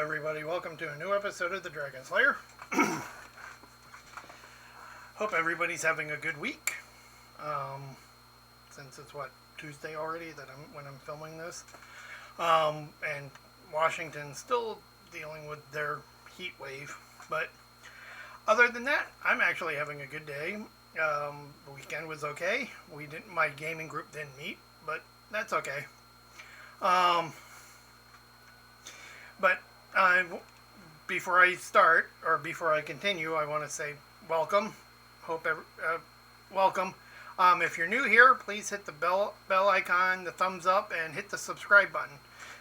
everybody, welcome to a new episode of the Dragon Slayer. Hope everybody's having a good week. Since it's Tuesday already when I'm filming this. And Washington's still dealing with their heat wave. But other than that, I'm actually having a good day. The weekend was okay. My gaming group didn't meet, but that's okay. But before I start, or before I continue, I want to say welcome. Welcome. If you're new here, please hit the bell icon, the thumbs up, and hit the subscribe button,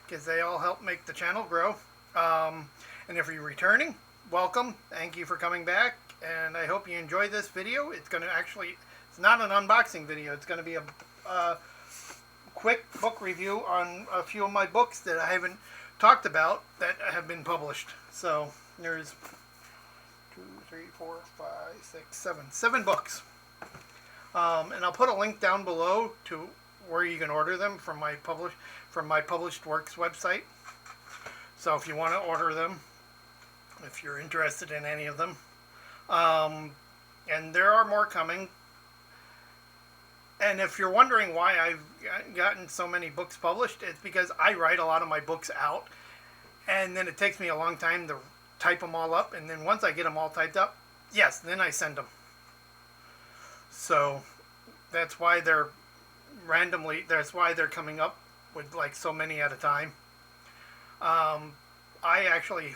because they all help make the channel grow. And if you're returning, welcome. Thank you for coming back, and I hope you enjoy this video. It's not an unboxing video. It's going to be a quick book review on a few of my books that I haven't talked about that have been published. So there's 7 books. And I'll put a link down below to where you can order them from my published works website. So if you want to order them, if you're interested in any of them, and there are more coming. And if you're wondering why I've gotten so many books published, it's because I write a lot of my books out, and then it takes me a long time to type them all up, and then once I get them all typed up, then I send them. So that's why they're coming up with like so many at a time. I actually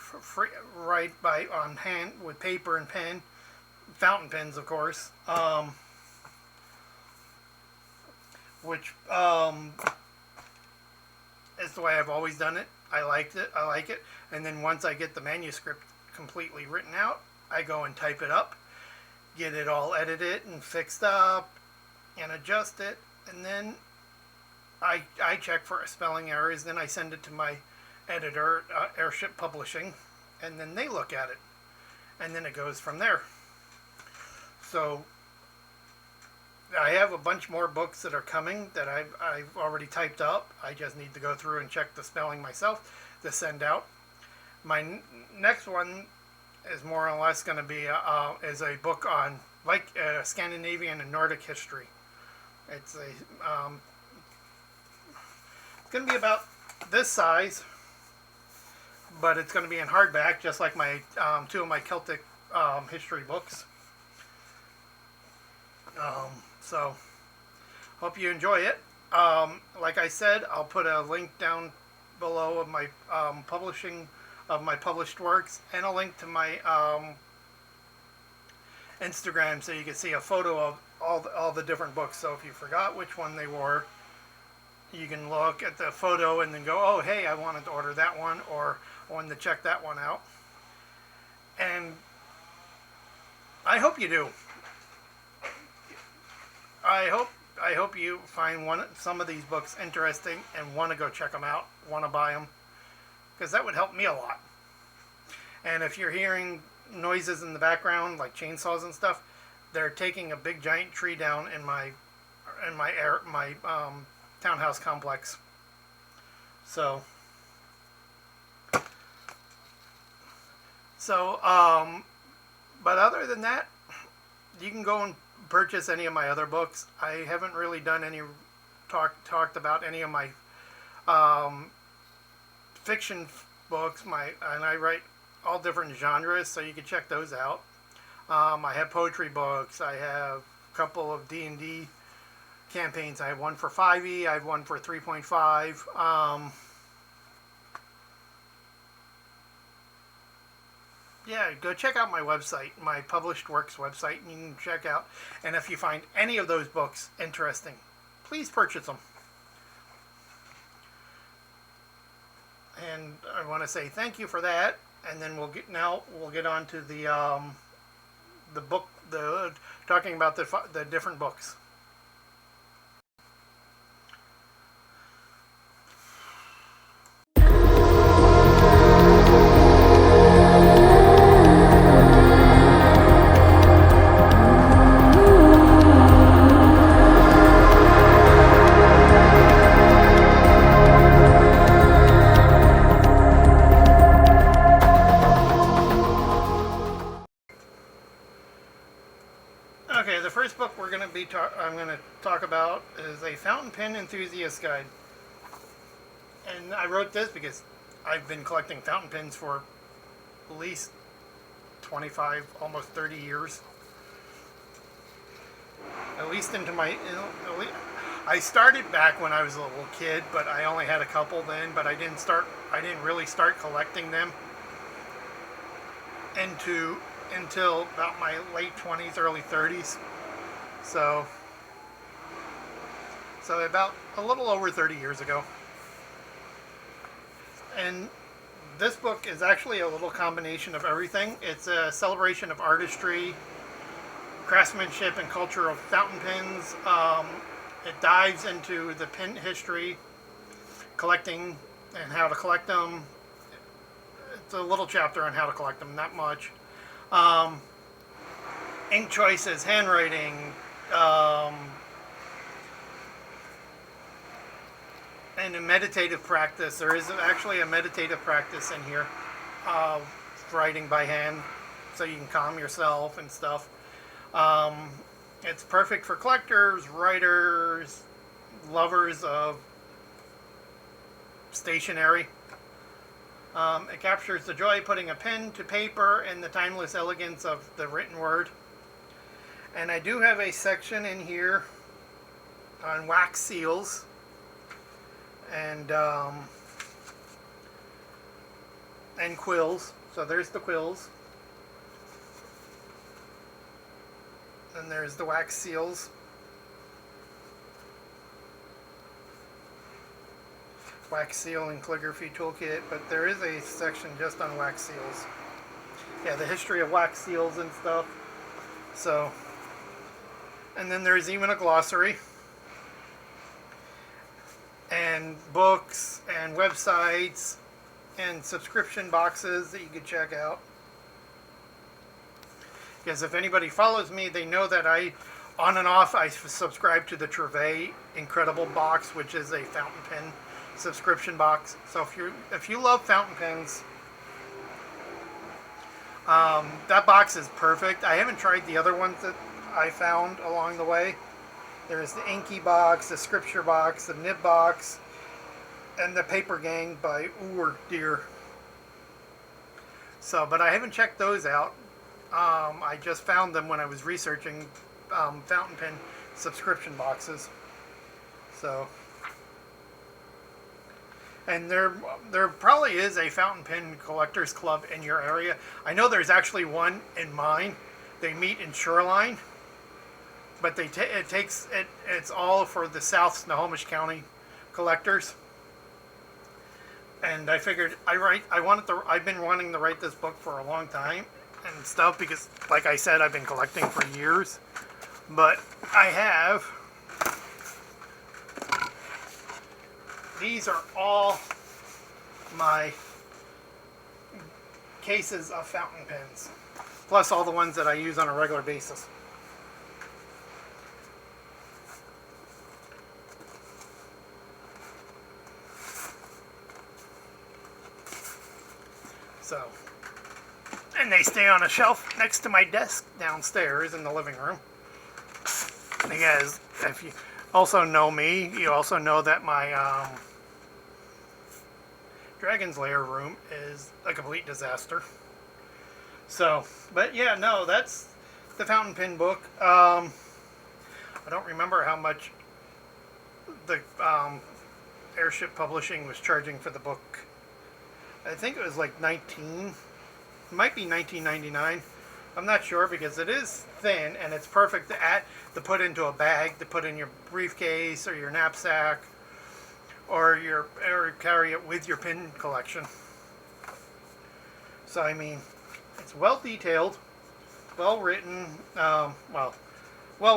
write on hand with paper and pen, fountain pens, of course. Which is the way I've always done it. I like it. And then once I get the manuscript completely written out, I go and type it up, get it all edited and fixed up, and adjust it. And then I check for spelling errors. Then I send it to my editor, Airship Publishing, and then they look at it. And then it goes from there. So I have a bunch more books that are coming that I've already typed up. I just need to go through and check the spelling myself to send out. My next one is more or less going to be a book on Scandinavian and Nordic history. It's going to be about this size, but it's going to be in hardback, just like my 2 of my Celtic history books. So, hope you enjoy it. Like I said, I'll put a link down below of my published works, and a link to my Instagram, so you can see a photo of all the different books. So if you forgot which one they were, you can look at the photo and then go, oh, hey, I wanted to order that one, or I wanted to check that one out. And I hope you do. I hope you find some of these books interesting and want to go check them out, want to buy them, because that would help me a lot. And if you're hearing noises in the background, like chainsaws and stuff, they're taking a big giant tree down in my townhouse complex. So but other than that, you can go and purchase any of my other books. I haven't really done any talked about any of my fiction books. And I write all different genres, so you can check those out. I have poetry books. I have a couple of D&D campaigns. I have one for 5e. I have one for 3.5. Yeah, go check out my website, my published works website, and you can check out. And if you find any of those books interesting, please purchase them. And I want to say thank you for that. And then we'll get on to the book, talking about the different books. I'm going to talk about is a fountain pen enthusiast guide. And I wrote this because I've been collecting fountain pens for at least 25, almost 30 years. At least into my, I started back when I was a little kid, but I only had a couple then, but I didn't really start collecting them until about my late 20s, early 30s. So about a little over 30 years ago. And this book is actually a little combination of everything. It's a celebration of artistry, craftsmanship, and culture of fountain pens. It dives into the pen history, collecting, and how to collect them. It's a little chapter on how to collect them, not much. Ink choices, handwriting, and a meditative practice. There is actually a meditative practice in here, writing by hand, so you can calm yourself and stuff. It's perfect for collectors, writers, lovers of stationery. It captures the joy of putting a pen to paper and the timeless elegance of the written word. And I do have a section in here on wax seals and quills. So there's the quills. And there's the wax seals. Wax seal and calligraphy toolkit, but there is a section just on wax seals. Yeah, the history of wax seals and stuff. So, and then there's even a glossary and books and websites and subscription boxes that you can check out. Because if anybody follows me, they know that I subscribe to the Treve Incredible box, which is a fountain pen subscription box. So if you love fountain pens, that box is perfect. I haven't tried the other ones that I found along the way. There's the Inky box, the Scripture box, the Nib box, and the Paper Gang by Deer. So, but I haven't checked those out. I just found them when I was researching fountain pen subscription boxes. So, and there probably is a fountain pen collectors club in your area. I know there's actually one in mine. They meet in Shoreline, but it's all for the South Snohomish County collectors. And I figured I've been wanting to write this book for a long time and stuff because, like I said, I've been collecting for years. But I have. These are all my cases of fountain pens, plus all the ones that I use on a regular basis. So, and they stay on a shelf next to my desk downstairs in the living room. Because if you also know me, you also know that my Dragon's Lair room is a complete disaster. So, but yeah, no, that's the fountain pen book. I don't remember how much the Airship Publishing was charging for the book. I think it was like it might be $19.99. I'm not sure because it is thin and it's perfect to put into a bag, to put in your briefcase or your knapsack, or carry it with your pen collection. So I mean, it's well detailed, well written. Well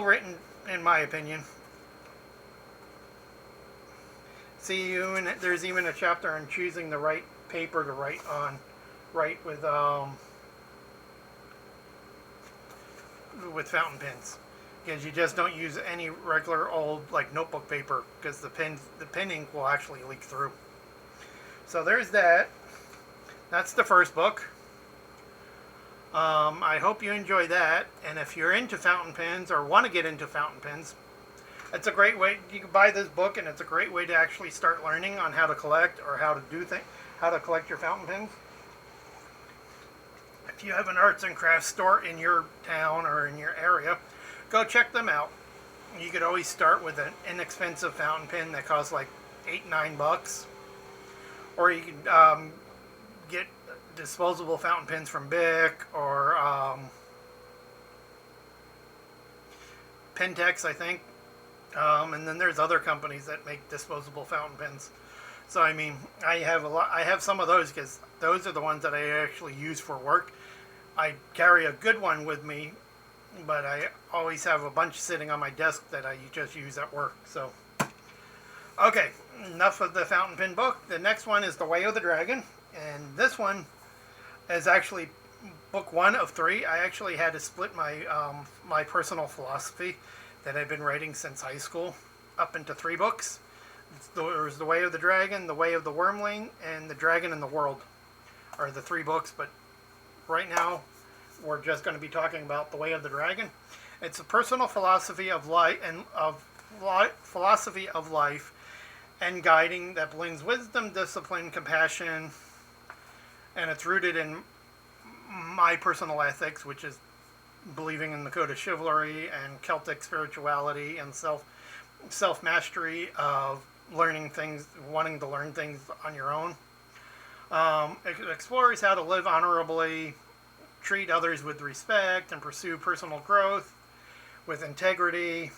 written in my opinion. There's even a chapter on choosing the right paper to write with fountain pens, because you just don't use any regular old like notebook paper because the pen ink will actually leak through. So there's that. That's the first book. I hope you enjoy that, and if you're into fountain pens or want to get into fountain pens, It's a great way. You can buy this book, and it's a great way to actually start learning on how to collect or how to do things, how to collect your fountain pens. If you have an arts and crafts store in your town or in your area, go check them out. You could always start with an inexpensive fountain pen that costs like $8-9, or you can get disposable fountain pens from Bic or Pentex, I think. And then there's other companies that make disposable fountain pens. So I mean, I have a lot. I have some of those because those are the ones that I actually use for work. I carry a good one with me, but I always have a bunch sitting on my desk that I just use at work. So, okay, enough of the fountain pen book. The next one is The Way of the Dragon, and this one is actually book 1 of 3. I actually had to split my my personal philosophy that I've been writing since high school up into 3 books. There's The Way of the Dragon, The Way of the Wormling, and The Dragon in the World are the 3 books, but right now we're just going to be talking about The Way of the Dragon. It's a personal philosophy of life philosophy of life and guiding that blends wisdom, discipline, compassion, and it's rooted in my personal ethics, which is believing in the code of chivalry and Celtic spirituality and self mastery of learning things, wanting to learn things on your own. It explores how to live honorably, treat others with respect, and pursue personal growth with integrity.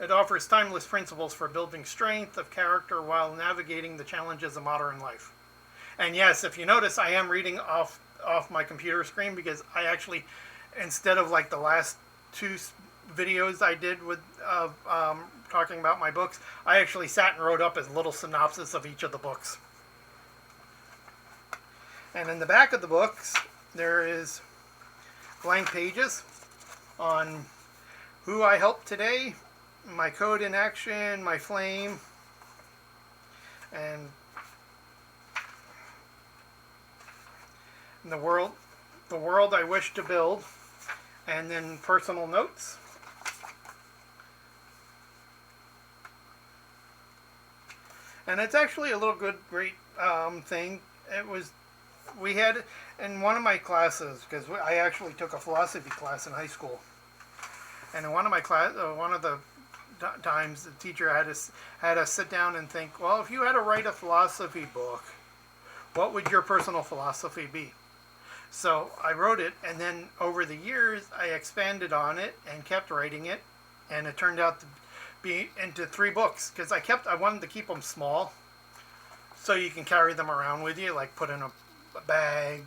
It offers timeless principles for building strength of character while navigating the challenges of modern life. And yes, if you notice, I am reading off my computer screen because I actually, instead of like the last 2 videos I did with talking about my books, I actually sat and wrote up a little synopsis of each of the books. And in the back of the books, there is blank pages on who I helped today, my code in action, my flame, and the world I wish to build, and then personal notes. And it's actually a little great thing. We had in one of my classes, because I actually took a philosophy class in high school, and in one of my one of the times the teacher had us sit down and think, well, if you had to write a philosophy book, what would your personal philosophy be? So I wrote it, and then over the years I expanded on it and kept writing it, and it turned out to be into 3 books because I wanted to keep them small so you can carry them around with you, like put in a bag,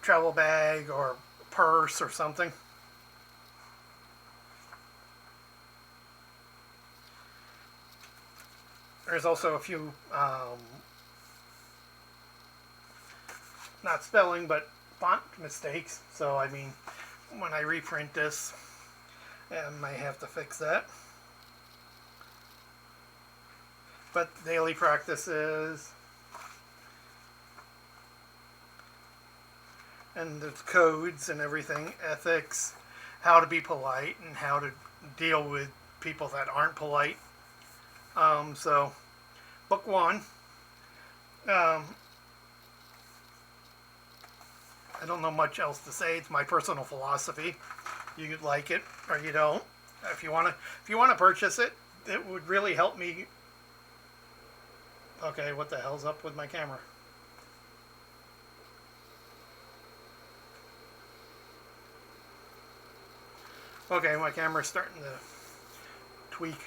travel bag, or purse or something. There's also a few not spelling but font mistakes, so I mean when I reprint this I might have to fix that. But daily practices and there's codes and everything, ethics, how to be polite and how to deal with people that aren't polite. So book 1, I don't know much else to say. It's my personal philosophy. You could like it or you don't. If you want to purchase it, it would really help me. Okay, what the hell's up with my camera? Okay, my camera's starting to tweak.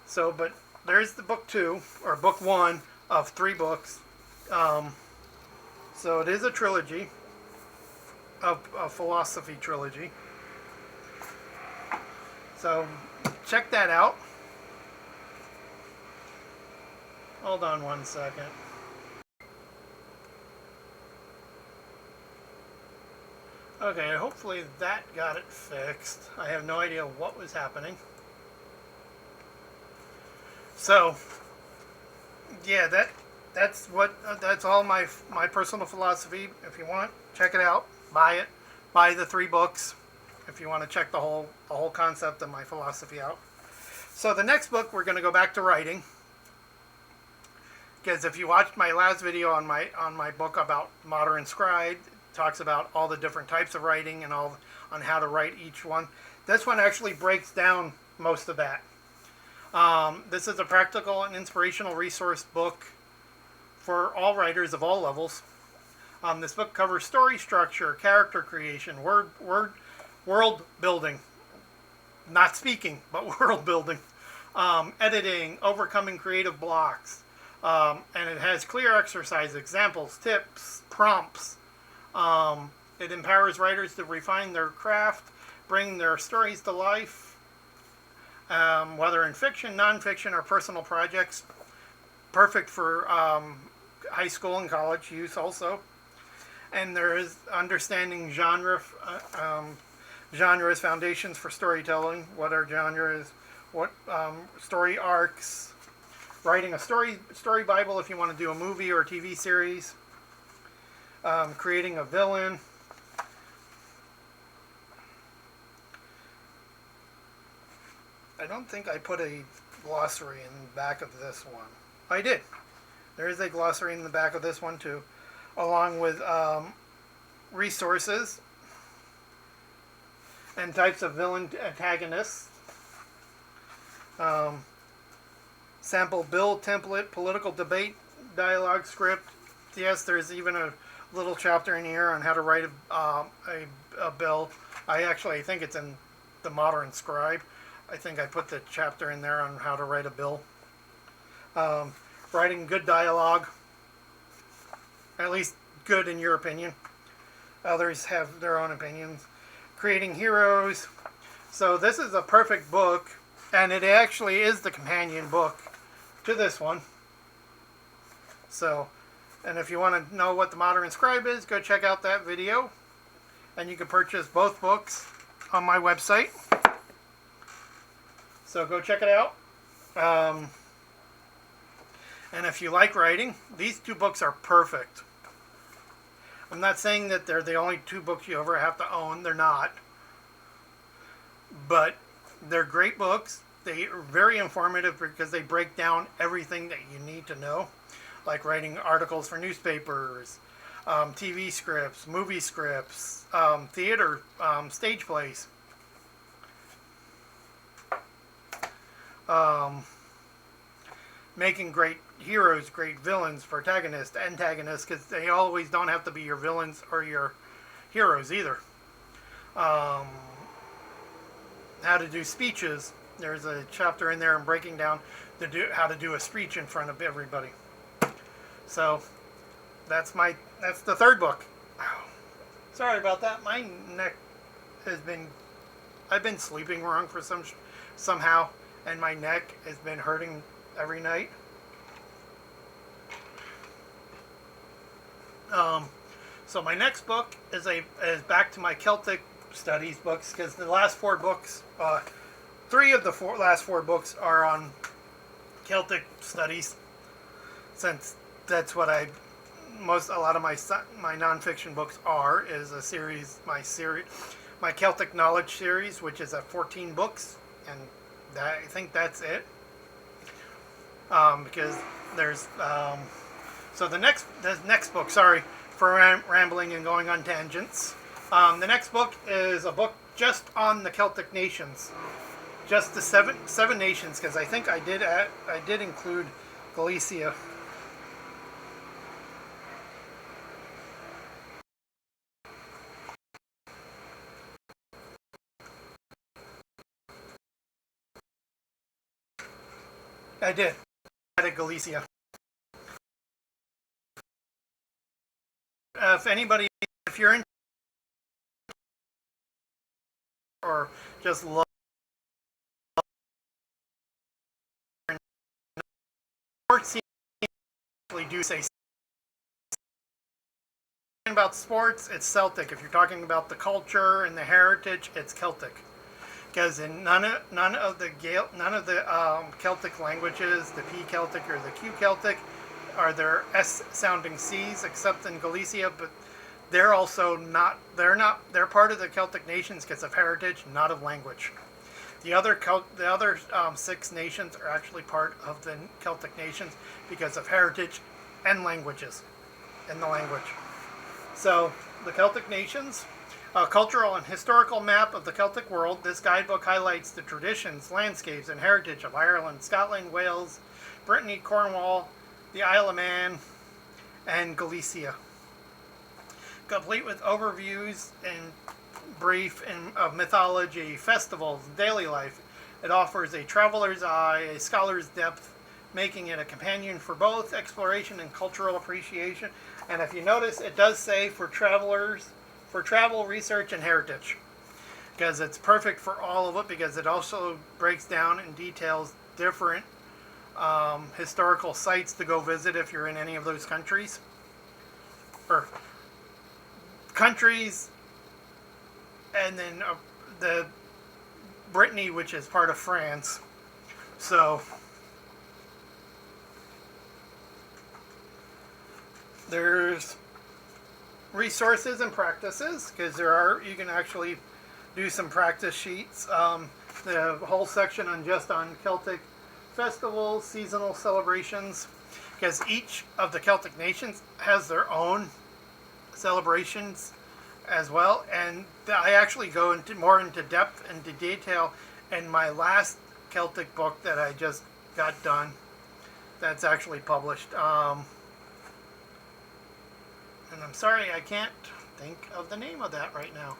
So, but there's the book 2, or book 1 of 3 books. So it is a trilogy, a philosophy trilogy. So check that out. Hold on one second. Okay, hopefully that got it fixed. I have no idea what was happening. So, yeah, that's all my personal philosophy. If you want, check it out. Buy it. Buy the 3 books. if you want to check the whole concept of my philosophy out. So the next book, we're going to go back to writing, because if you watched my last video on my book about Modern Scribe, it talks about all the different types of writing and all on how to write each one. This one actually breaks down most of that. This is a practical and inspirational resource book for all writers of all levels. This book covers story structure, character creation, world building, not speaking, but world building, editing, overcoming creative blocks, and it has clear exercise, examples, tips, prompts. It empowers writers to refine their craft, bring their stories to life, whether in fiction, nonfiction, or personal projects. Perfect for high school and college use also. And there is understanding genres, foundations for storytelling. What are genres? What story arcs? Writing a story Bible if you want to do a movie or a TV series. Creating a villain. I don't think I put a glossary in the back of this one. I did. There is a glossary in the back of this one too, along with resources and types of villain antagonists. Sample bill template, political debate, dialogue script. Yes, there's even a little chapter in here on how to write a bill. I think it's in the Modern Scribe. I think I put the chapter in there on how to write a bill. Writing good dialogue, at least good in your opinion. Others have their own opinions. Creating heroes. So this is a perfect book, and it actually is the companion book to this one. So, and if you want to know what the Modern Scribe is, go check out that video. And you can purchase both books on my website. So go check it out. And if you like writing, these two books are perfect. I'm not saying that they're the only two books you ever have to own. They're not. But they're great books. They are very informative because they break down everything that you need to know. Like writing articles for newspapers, TV scripts, movie scripts, theater, stage plays. Making great heroes, great villains, protagonists, antagonists, because they always don't have to be your villains or your heroes either. How to do speeches. There's a chapter in there on breaking down how to do a speech in front of everybody. So that's the third book. Sorry about that. My neck I've been sleeping wrong for somehow, and my neck has been hurting every night. So my next book is back to my Celtic studies books, because the last four books, three of the last four books are on Celtic studies, since that's what a lot of my nonfiction books is a series, my Celtic Knowledge series, which is at 14 books, and I think that's it. Because there's so the next book. Sorry for rambling and going on tangents. The next book is a book just on the Celtic nations, just the seven nations, because I think I did include Galicia. I did. Added Galicia. If you're in or just love sports, actually do say about sports, it's Celtic. If you're talking about the culture and the heritage, it's Celtic. Because in none of the Celtic languages, the P Celtic or the Q Celtic, are there S sounding C's, except in Galicia. But they're also not. They're not. They're part of the Celtic nations because of heritage, not of language. The other six nations are actually part of the Celtic nations because of heritage and languages, and the language. So the Celtic nations, a cultural and historical map of the Celtic world. This guidebook highlights the traditions, landscapes, and heritage of Ireland, Scotland, Wales, Brittany, Cornwall, the Isle of Man, and Galicia, complete with overviews and of mythology, festivals, daily life. It offers a traveler's eye, a scholar's depth, making it a companion for both exploration and cultural appreciation. And if you notice, it does say for travelers, for travel, research, and heritage, because it's perfect for all of it, because it also breaks down and details different historical sites to go visit if you're in any of those countries. Or countries, and then the Brittany, which is part of France. So there's resources and practices, because you can actually do some practice sheets. The whole section on Celtic festivals, seasonal celebrations, because each of the Celtic nations has their own celebrations as well, and I actually go into more into depth and into detail in my last Celtic book that I just got done. That's actually published. And I'm sorry I can't think of the name of that right now.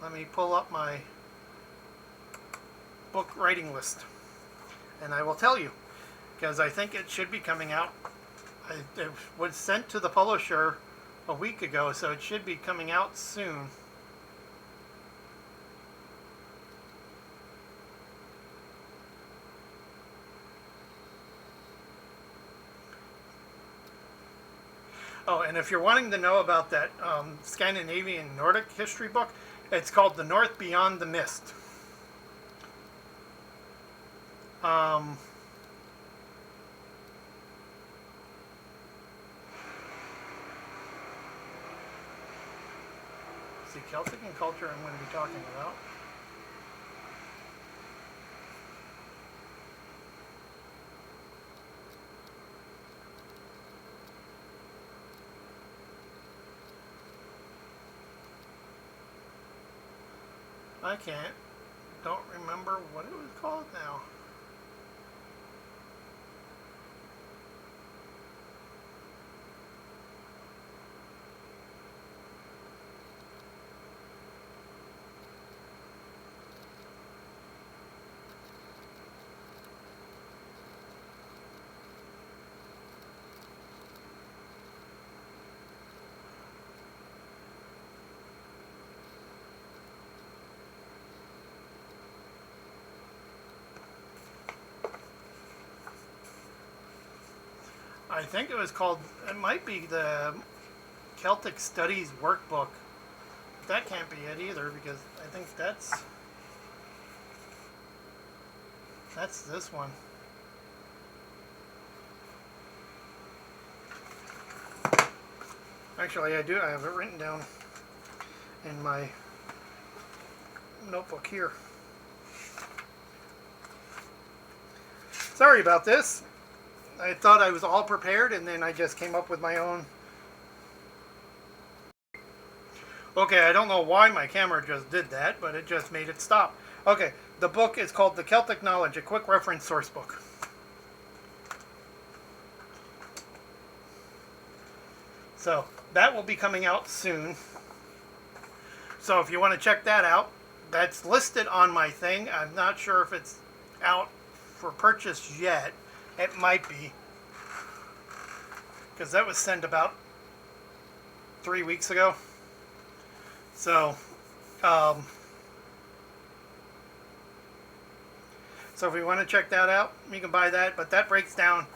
Let me pull up my book writing list, and I will tell you, because I think it should be coming out. It was sent to the publisher a week ago, so it should be coming out soon. Oh, and if you're wanting to know about that Scandinavian Nordic history book, it's called The North Beyond the Mist. See, Celtic and culture I'm going to be talking about. Don't remember what it was called now. I think it was called, it might be the Celtic Studies Workbook. That can't be it either, because I think that's this one. Actually, I have it written down in my notebook here. Sorry about this. I thought I was all prepared, and then I just came up with my own. Okay, I don't know why my camera just did that, but it just made it stop. Okay, the book is called The Celtic Knowledge, a quick reference source book. So that will be coming out soon. So if you want to check that out, that's listed on my thing. I'm not sure if it's out for purchase yet. It might be, because that was sent about 3 weeks ago. So, so if you want to check that out, you can buy that. But that breaks down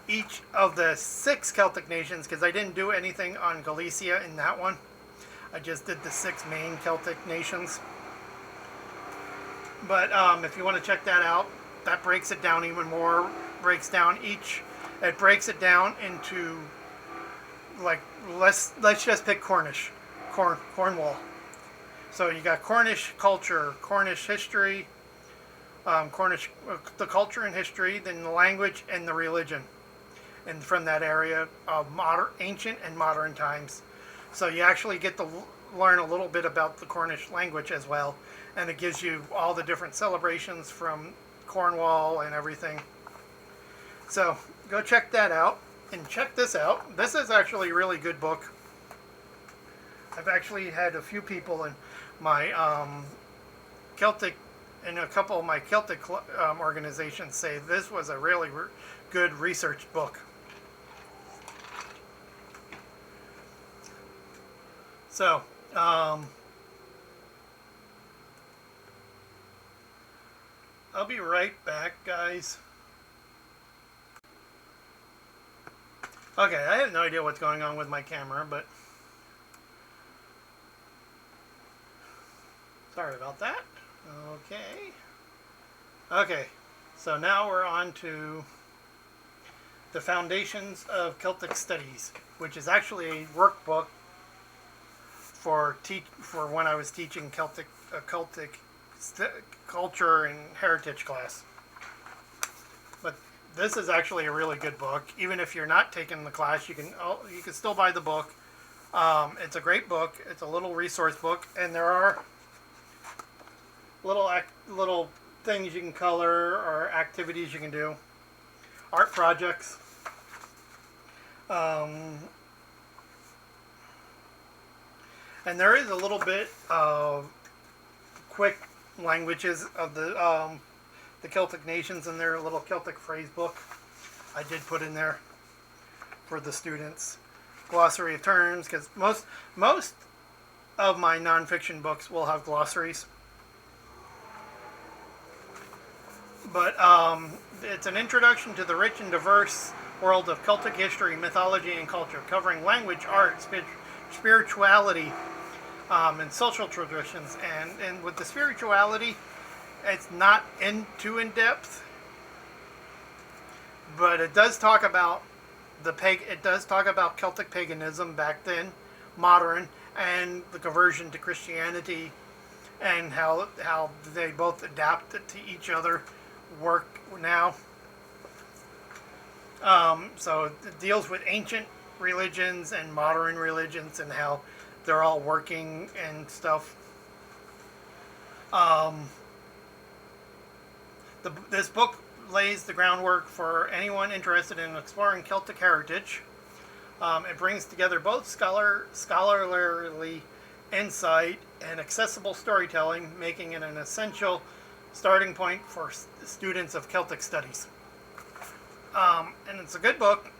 each of the 6 Celtic nations, because I didn't do anything on Galicia in that one. I just did the 6 main Celtic nations. But if you want to check that out, that breaks it down even more. It breaks it down into like let's just pick Cornwall. So you got Cornish culture, Cornish history, Cornish the culture and history, then the language and the religion, and from that area of ancient and modern times. So you actually get to learn a little bit about the Cornish language as well, and it gives you all the different celebrations from Cornwall and everything. So go check that out, and check this out. This is actually a really good book. I've actually had a few people in my Celtic, and a couple of my Celtic organizations say this was a really good research book. So, I'll be right back, guys. Okay, I have no idea what's going on with my camera, but sorry about that. Okay, so now we're on to the Foundations of Celtic Studies, which is actually a workbook for when I was teaching Celtic culture and heritage class. But this is actually a really good book. Even if you're not taking the class, you can still buy the book. It's a great book. It's a little resource book, and there are little things you can color or activities you can do, art projects. And there is a little bit of quick languages of the Celtic nations in their little Celtic phrase book. I did put in there for the students. Glossary of terms, because most of my nonfiction books will have glossaries. But it's an introduction to the rich and diverse world of Celtic history, mythology, and culture, covering language, art, spirituality, and social traditions. And with the spirituality, it's not too in depth, but it does talk about Celtic paganism back then, modern, and the conversion to Christianity, and how they both adapted to each other, work now. So it deals with ancient religions and modern religions and how they're all working and stuff. This book lays the groundwork for anyone interested in exploring Celtic heritage. It brings together both scholarly insight and accessible storytelling, making it an essential starting point for students of Celtic studies. And it's a good book,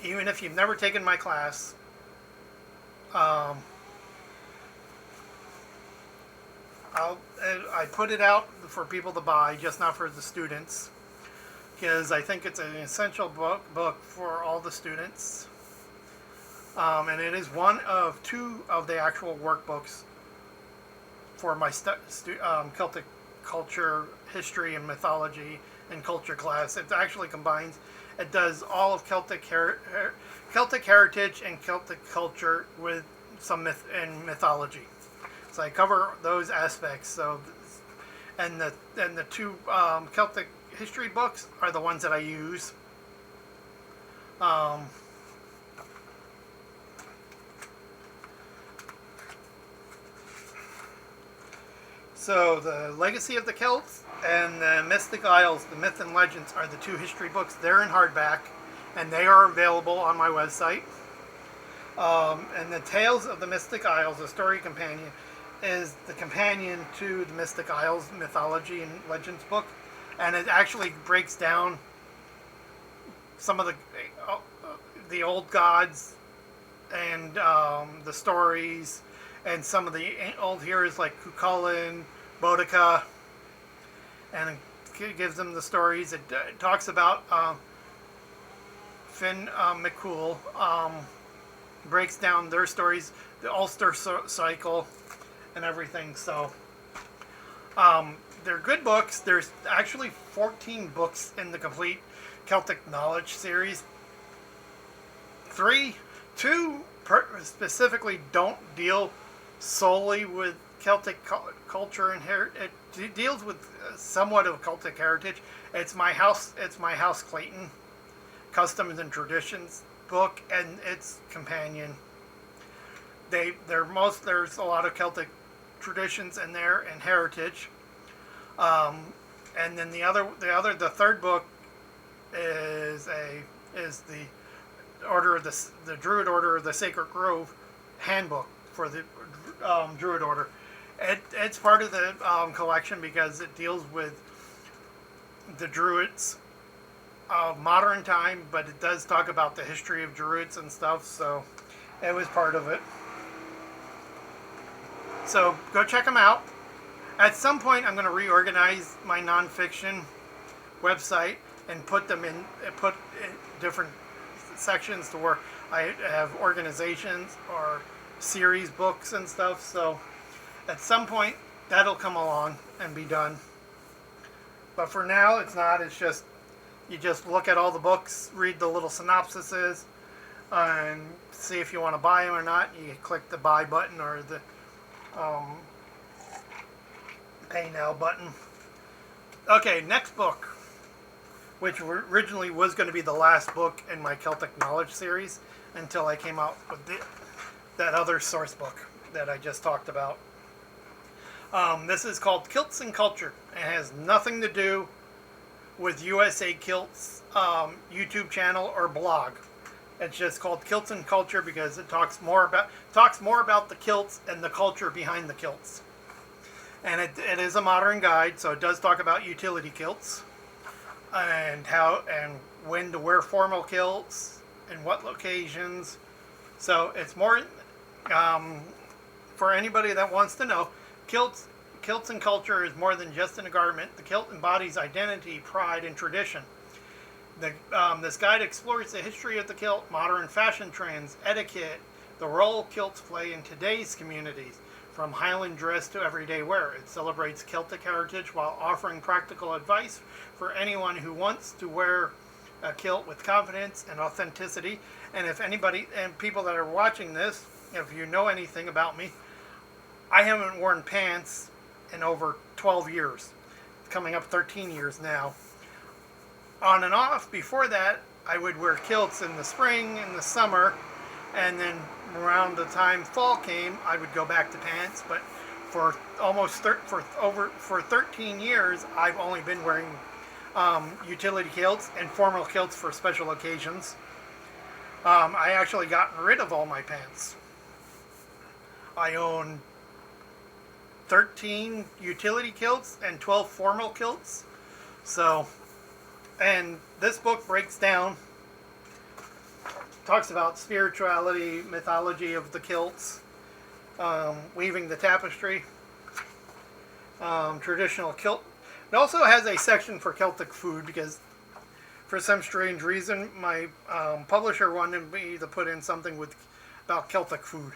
even if you've never taken my class. I put it out for people to buy, just not for the students, because I think it's an essential book for all the students. And it is one of two of the actual workbooks for my Celtic culture, history, and mythology and culture class. It actually combines, it does all of Celtic heritage and Celtic culture with some myth and mythology. So I cover those aspects. So, and the two Celtic history books are the ones that I use. So the Legacy of the Celts and the Mystic Isles, the Myth and Legends, are the two history books. They're in hardback, and they are available on my website. And the Tales of the Mystic Isles, a story companion, is the companion to the Mystic Isles mythology and legends book, and it actually breaks down some of the old gods and the stories, and some of the old heroes like Cuchulainn, Boudica, and it gives them the stories. It talks about Finn McCool, breaks down their stories, the Ulster cycle, and everything. So they're good books. There's actually 14 books in the complete Celtic Knowledge series. two specifically don't deal solely with Celtic culture and heritage. It deals with somewhat of Celtic heritage. It's my house. It's My House Clayton, Customs and Traditions book, and its companion. There's a lot of Celtic traditions in there and heritage. And then the third book is the Order of the Druid Order of the Sacred Grove handbook for the Druid Order. It's part of the collection because it deals with the Druids of modern time, but it does talk about the history of Druids and stuff, so it was part of it. So go check them out. At some point, I'm going to reorganize my nonfiction website and put in different sections to where I have organizations or series books and stuff. So at some point, that'll come along and be done. But for now, it's not. It's just, you just look at all the books, read the little synopsises, and see if you want to buy them or not. You click the buy button or the pay now button. Okay, next book, which originally was going to be the last book in my Celtic Knowledge series until I came out with that other source book that I just talked about. This is called Kilts and Culture. It has nothing to do with USA Kilts YouTube channel or blog. It's just called Kilts and Culture because it talks more about the kilts and the culture behind the kilts. And it is a modern guide, so it does talk about utility kilts and how and when to wear formal kilts and what occasions. So it's more for anybody that wants to know. Kilts and culture is more than just a garment. The kilt embodies identity, pride, and tradition. This guide explores the history of the kilt, modern fashion trends, etiquette, the role kilts play in today's communities, from Highland dress to everyday wear. It celebrates Celtic heritage while offering practical advice for anyone who wants to wear a kilt with confidence and authenticity. And if anybody, and people that are watching this, if you know anything about me, I haven't worn pants in over 12 years. It's coming up 13 years now. On and off, before that, I would wear kilts in the spring, in the summer, and then around the time fall came, I would go back to pants. But for 13 years, I've only been wearing utility kilts and formal kilts for special occasions. I actually gotten rid of all my pants. I own 13 utility kilts and 12 formal kilts. So, and this book breaks down, talks about spirituality, mythology of the kilts, weaving the tapestry, traditional kilt. It also has a section for Celtic food because for some strange reason my publisher wanted me to put in something about Celtic food.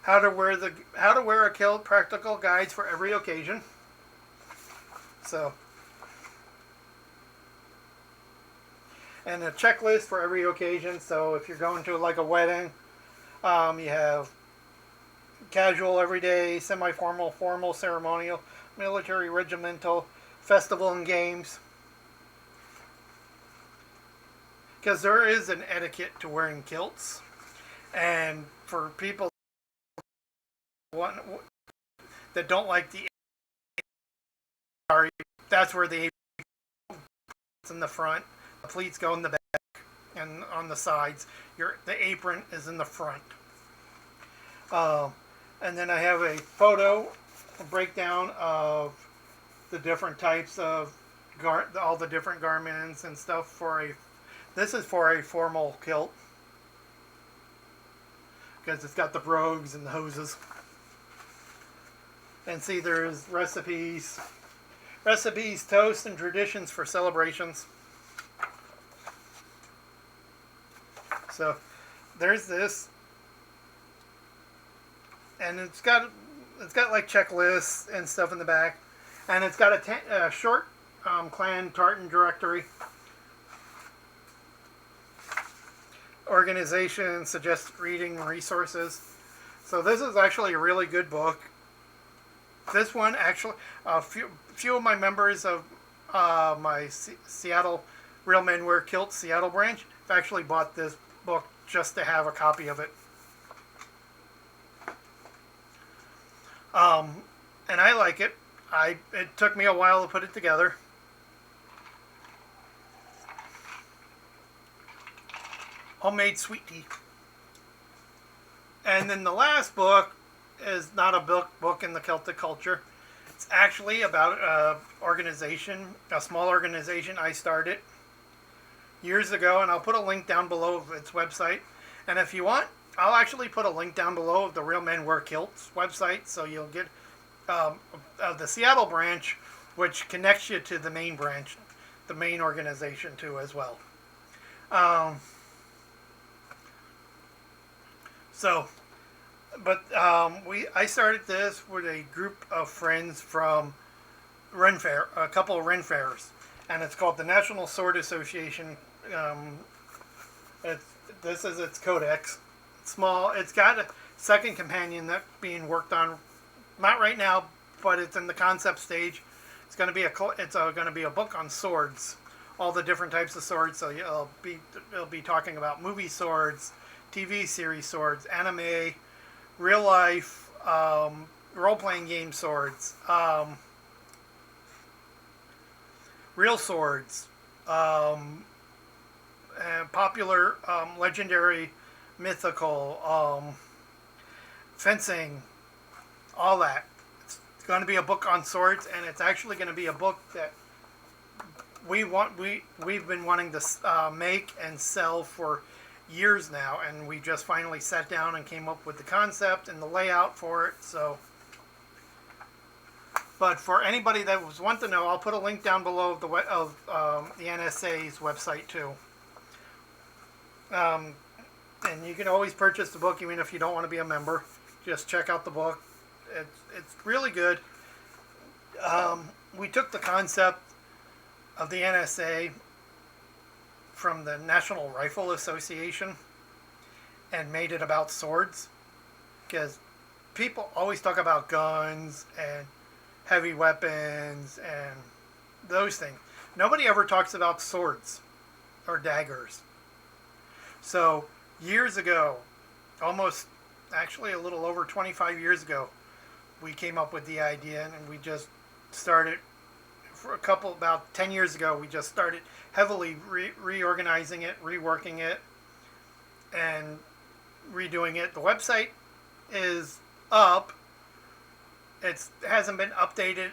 How to wear a kilt, practical guides for every occasion. So, and a checklist for every occasion. So if you're going to like a wedding, you have casual, everyday, semi-formal, formal, ceremonial, military, regimental, festival, and games. Because there is an etiquette to wearing kilts, and for people that don't like the, that's where the apron's in the front, the pleats go in the back, and on the sides. The apron is in the front. And then I have a breakdown of the different types of all the different garments and stuff this is for a formal kilt because it's got the brogues and the hoses. And see, there's recipes, toasts, and traditions for celebrations. So there's this, and it's got like checklists and stuff in the back, and it's got a short clan tartan directory, organization, suggested reading resources. So this is actually a really good book. This one actually, few of my members of my Seattle Real Men Wear Kilts Seattle branch have actually bought this book just to have a copy of it. And I like it. It took me a while to put it together. Homemade sweet tea. And then the last book is not a book in the Celtic culture. It's actually about a small organization I started years ago, and I'll put a link down below of its website. And if you want, I'll actually put a link down below of the Real Men Wear Kilts website, so you'll get the Seattle branch, which connects you to the main branch, the main organization too as well. I started this with a group of friends from Ren Fair, a couple of Ren Fairs, and it's called the National Sword Association. This is its codex. It's small. It's got a second companion that's being worked on, not right now, but it's in the concept stage. It's going to be a book on swords, all the different types of swords. So it'll be talking about movie swords, TV series swords, anime, real life, role-playing game swords, real swords, popular, legendary, mythical, fencing, all that. It's going to be a book on swords, and it's actually going to be a book that we've been wanting to make and sell for years now, and we just finally sat down and came up with the concept and the layout for it. So, but for anybody that wants to know, I'll put a link down below of the NSA's website too. And you can always purchase the book even if you don't want to be a member. Just check out the book. It's really good. We took the concept of the NSA from the National Rifle Association and made it about swords, because people always talk about guns and heavy weapons and those things. Nobody ever talks about swords or daggers. So years ago, actually a little over 25 years ago, we came up with the idea, and we just started about 10 years ago, we just started heavily reorganizing it, reworking it, and redoing it. The website is up. It hasn't been updated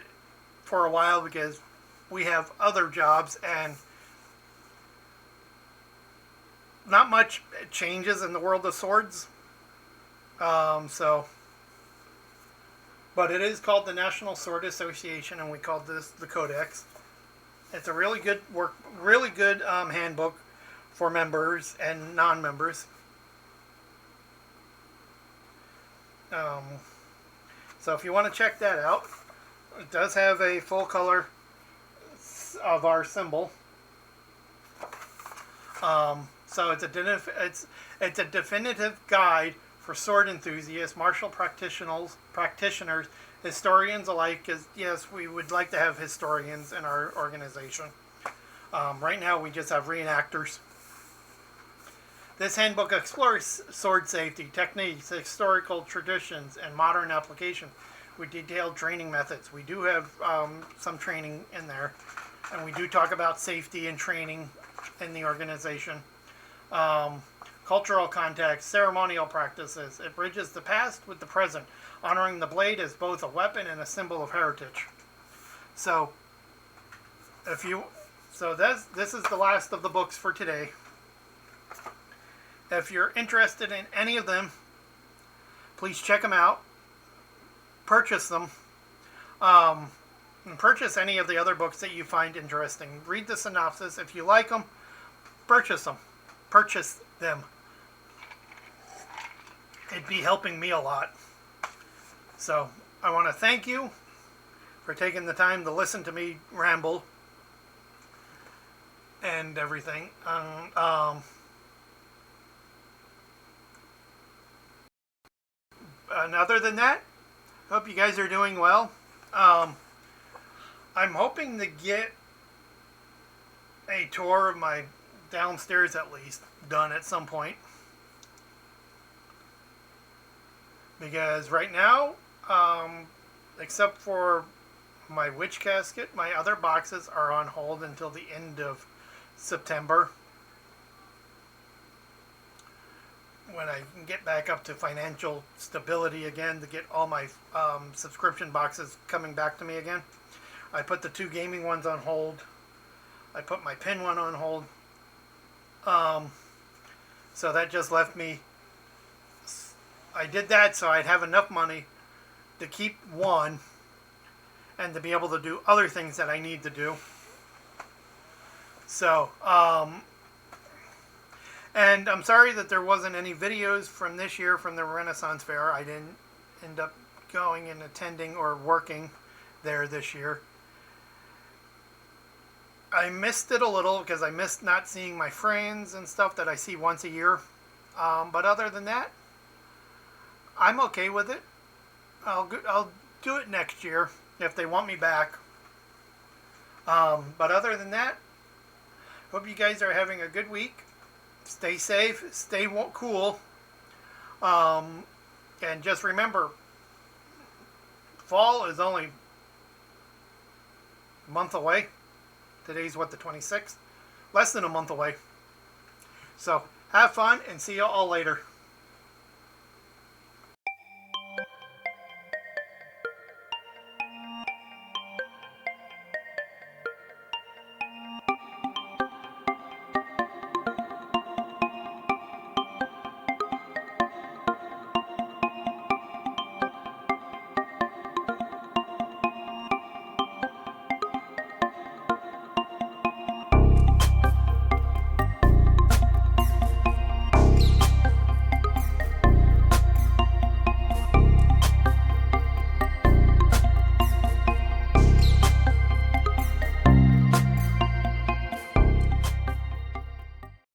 for a while because we have other jobs, and not much changes in the world of swords. But it is called the National Sword Association, and we called this the Codex. It's a really good handbook for members and non-members. So if you want to check that out, it does have a full color of our symbol. So it's a definitive guide for sword enthusiasts, martial practitioners, historians alike, because yes, we would like to have historians in our organization. Right now we just have reenactors. This handbook explores sword safety, techniques, historical traditions, and modern application with detailed training methods. We do have some training in there, and we do talk about safety and training in the organization. Cultural context, ceremonial practices. It bridges the past with the present, honoring the blade as both a weapon and a symbol of heritage. So, this is the last of the books for today. If you're interested in any of them, please check them out. Purchase them. And purchase any of the other books that you find interesting. Read the synopsis. If you like them, purchase them. Purchase them. It'd be helping me a lot. So, I want to thank you for taking the time to listen to me ramble and everything. And other than that, hope you guys are doing well. I'm hoping to get a tour of my downstairs at least done at some point. Because right now, except for my witch casket, my other boxes are on hold until the end of September, when I can get back up to financial stability again, to get all my subscription boxes coming back to me again. I put the 2 gaming ones on hold. I put my pin one on hold. So that just left me. I did that so I'd have enough money to keep one and to be able to do other things that I need to do. So, and I'm sorry that there wasn't any videos from this year from the Renaissance Fair. I didn't end up going and attending or working there this year. I missed it a little because I missed not seeing my friends and stuff that I see once a year. But other than that, I'm okay with it. I'll do it next year if they want me back. But other than that, hope you guys are having a good week. Stay safe, stay cool, and just remember, fall is only a month away. Today's what, the 26th? Less than a month away. So have fun and see you all later.